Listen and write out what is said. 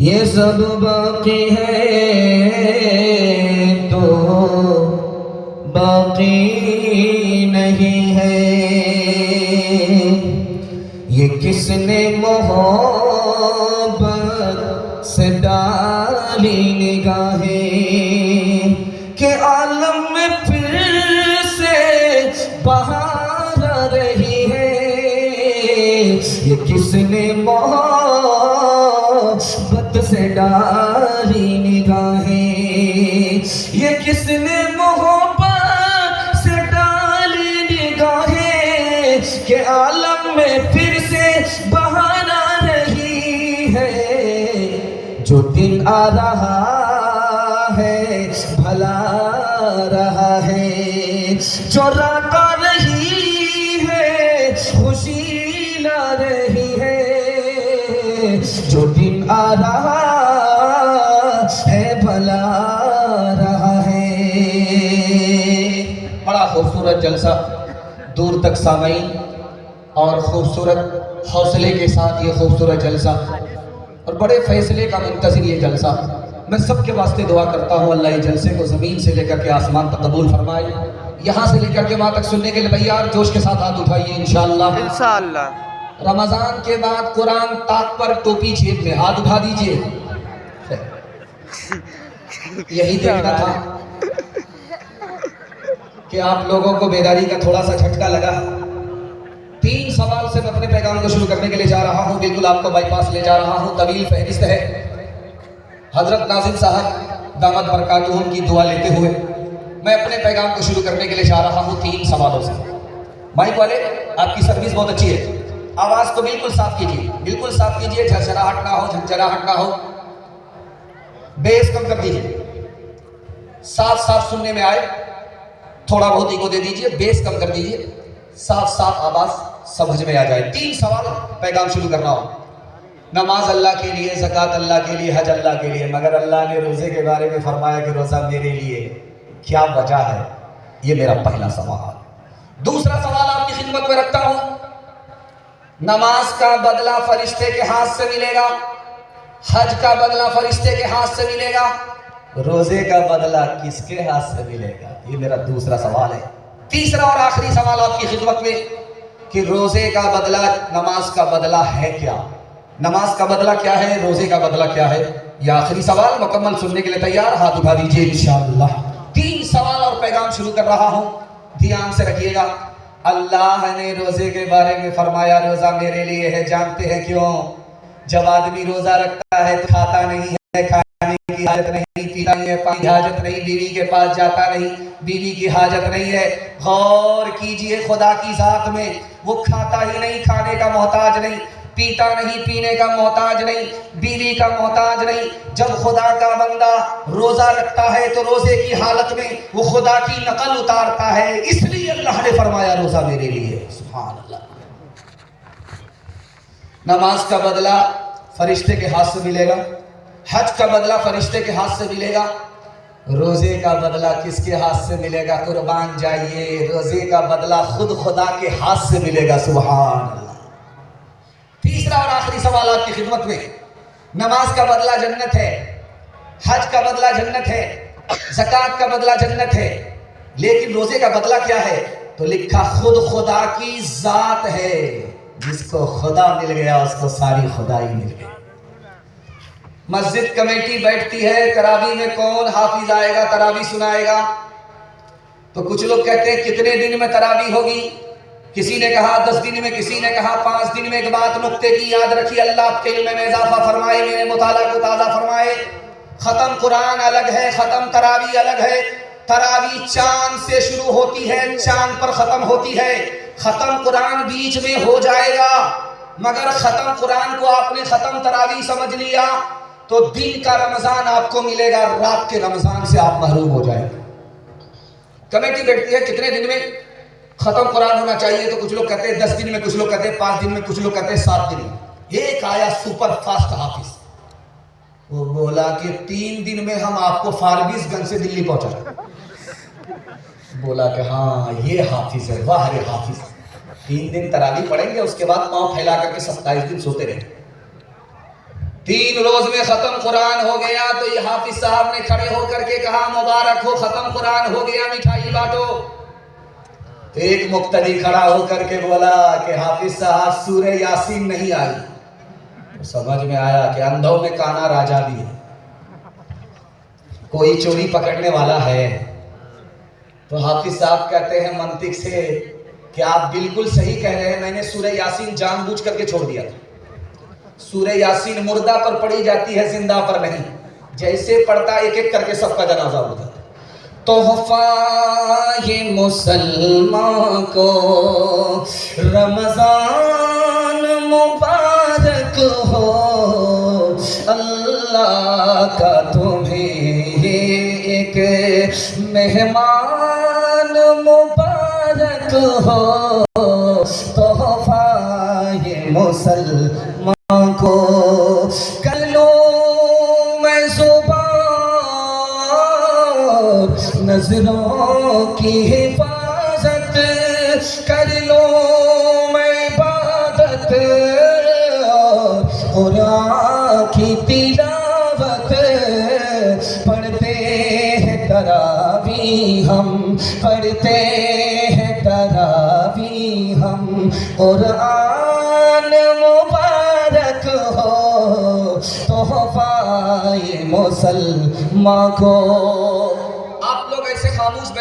یہ سب باقی ہے تو باقی نہیں ہے، یہ کس نے محبت سے ڈالی نگاہیں کہ عالم میں پھر سے بہار آ رہی ہے، یہ کس نے محبت سے ڈالی نگاہیں، یہ کس نے محبت سے ڈالی نگاہیں کہ عالم میں پھر سے بہار آ رہی ہے، جو دن آ رہا ہے بھلا رہا ہے، جو رات آ رہی ہے خوشی لا رہی ہے، جو دن آ رہا ہے بھلا رہا ہے۔ بڑا خوبصورت جلسہ، دور تک سامعین اور خوبصورت حوصلے کے ساتھ یہ خوبصورت جلسہ اور بڑے فیصلے کا منتظر یہ جلسہ۔ میں سب کے واسطے دعا کرتا ہوں اللہ یہ جلسے کو زمین سے لے کر کے آسمان تک قبول فرمائے، یہاں سے لے کر کے وہاں تک سننے کے لیے تیار جوش کے ساتھ ہاتھ اٹھائیے انشاءاللہ۔ انشاءاللہ رمضان کے بعد قرآن طاق پر ٹوپی جیب میں، ہاتھ اٹھا دیجئے۔ یہی دیکھنا تھا کہ آپ لوگوں کو بیداری کا تھوڑا سا جھٹکا لگا۔ 3 سوال سے میں اپنے پیغام کو شروع کرنے کے لیے جا رہا ہوں، بالکل آپ کو بائی پاس لے جا رہا ہوں، طویل فہرست ہے۔ حضرت ناظم صاحب دامت برکاتہم کی دعا لیتے ہوئے میں اپنے پیغام کو شروع کرنے کے لیے جا رہا ہوں 3 سوالوں سے۔ مائک والے آپ کی سروس بہت اچھی ہے، آواز کو بالکل صاف کیجیے، بالکل صاف کیجیے، جھرجھراہٹ نہ ہو، جھنجھراہٹ نہ ہو، بیس کم کر دیجیے، صاف صاف سننے میں آئے، تھوڑا بہت ایگو دے دیجیے، بیس کم کر دیجیے، صاف صاف آواز سمجھ میں آ جائے۔ 3 سوال پیغام شروع کرنا ہو۔ نماز اللہ کے لیے، زکوٰۃ اللہ کے لیے، حج اللہ کے لیے، مگر اللہ نے روزے کے بارے میں فرمایا کہ روزہ میرے لیے، کیا وجہ ہے؟ یہ میرا پہلا سوال۔ دوسرا سوال آپ کی خدمت میں رکھتا ہوں، نماز کا بدلہ فرشتے کے ہاتھ سے ملے گا، حج کا بدلہ فرشتے کے ہاتھ سے ملے گا، روزے کا بدلہ کس کے ہاتھ سے ملے گا؟ یہ میرا دوسرا سوال ہے۔ تیسرا اور آخری سوال آپ کی خدمت میں کہ روزے کا بدلہ نماز کا بدلہ ہے کیا؟ نماز کا بدلہ کیا ہے؟ روزے کا بدلہ کیا ہے؟ یہ آخری سوال، مکمل سننے کے لیے تیار؟ ہاتھ اٹھا دیجئے انشاءاللہ۔ 3 سوال اور پیغام شروع کر رہا ہوں، دھیان سے رکھیے گا۔ اللہ نے روزے کے بارے میں فرمایا روزہ میرے لیے ہے، جانتے ہیں کیوں؟ جب آدمی روزہ رکھتا ہے تو کھاتا نہیں ہے، کھانے کی حاجت نہیں، پیتا نہیں ہے، پانی کی حاجت نہیں، بیوی کے پاس جاتا نہیں، بیوی کی حاجت نہیں ہے۔ غور کیجئے خدا کی ذات میں، وہ کھاتا ہی نہیں، کھانے کا محتاج نہیں، پیتا نہیں، پینے کا محتاج نہیں، بیوی کا محتاج نہیں۔ جب خدا کا بندہ روزہ رکھتا ہے تو روزے کی حالت میں وہ خدا کی نقل اتارتا ہے، اس لیے اللہ نے فرمایا روزہ میرے لیے۔ سبحان اللہ۔ نماز کا بدلہ فرشتے کے ہاتھ سے ملے گا، حج کا بدلہ فرشتے کے ہاتھ سے ملے گا، روزے کا بدلہ کس کے ہاتھ سے ملے گا؟ قربان جائیے، روزے کا بدلہ خود خدا کے ہاتھ سے ملے گا۔ سبحان اللہ۔ تیسرا اور آخری سوال آپ کی خدمت میں، نماز کا بدلہ جنت ہے، حج کا بدلہ جنت ہے، زکوٰۃ کا بدلہ جنت ہے، لیکن روزے کا بدلہ کیا ہے؟ تو لکھا خود خدا کی ذات ہے، جس کو خدا مل گیا اس کو ساری خدائی مل گئی۔ مسجد کمیٹی بیٹھتی ہے، تراویح میں کون حافظ آئے گا، تراویح سنائے گا؟ تو کچھ لوگ کہتے ہیں کتنے دن میں تراویح ہوگی؟ کسی نے کہا 10 دن میں، کسی نے کہا 5 دن میں۔ ایک بات نقطے کی یاد رکھیے، اللہ آپ کے علم میں اضافہ فرمائے، میرے مطالعہ کو تازہ فرمائے۔ ختم قرآن الگ ہے، ختم تراویح الگ ہے۔ تراویح چاند سے شروع ہوتی ہے، چاند پر ختم ہوتی ہے۔ ختم قرآن بیچ میں ہو جائے گا، مگر ختم قرآن کو آپ نے ختم تراویح سمجھ لیا تو دن کا رمضان آپ کو ملے گا، رات کے رمضان سے آپ محروم ہو جائیں گے۔ کمیٹی بیٹھتی ہے کتنے دن میں ختم قرآن ہونا چاہیے، تو کچھ لوگ کہتے ہیں 10 دن میں، کچھ لوگ کہتے ہیں 5 دن میں، کچھ لوگ کہتے ہیں 7 دن میں۔ ایک آیا سپر فاسٹ حافظ، وہ بولا کہ 3 دن میں ہم آپ کو فاربیس گنج سے دلی پہنچا۔ بولا کہ ہاں یہ حافظ ہے، واہ رے حافظ۔ 3 دن تراویح پڑھیں گے، اس کے بعد پاؤں پھیلا کر کے 27 دن سوتے رہیں۔ 3 روز میں ختم قرآن ہو گیا تو یہ حافظ صاحب نے کھڑے ہو کر کے کہا مبارک ہو ختم قرآن ہو گیا مٹھائی بانٹو. تو ایک مقتدی کھڑا ہو کر کے بولا کہ حافظ صاحب سورہ یاسین نہیں آئی. تو سمجھ میں آیا کہ اندھوں میں کانا راجا بھی ہے, کوئی چوری پکڑنے والا ہے. تو حافظ صاحب کہتے ہیں منطق سے کہ آپ بالکل صحیح کہہ رہے ہیں, میں نے سورہ یاسین جان بوجھ کر کے چھوڑ دیا تھا. سورہ یاسین مردہ پر پڑھی جاتی ہے, زندہ پر نہیں. جیسے پڑھتا ایک ایک کر کے سب کا جنازہ ہوتا. تحفہ یہ مسلمان کو رمضان مبارک ہو, اللہ کا تمہیں یہ ایک مہمان مبارک ہو. تحفہ یہ مسلمان کو کر لو میں زبان نظروں کی حفاظت, کر لو میں عبادت اور قرآن کی تلاوت. پڑھتے ہیں تراویح ہم, پڑھتے ہیں تراویح ہم, قرآن مبارک ہو تحفہ مسلمان کو. آپ لوگ ایسے خاموش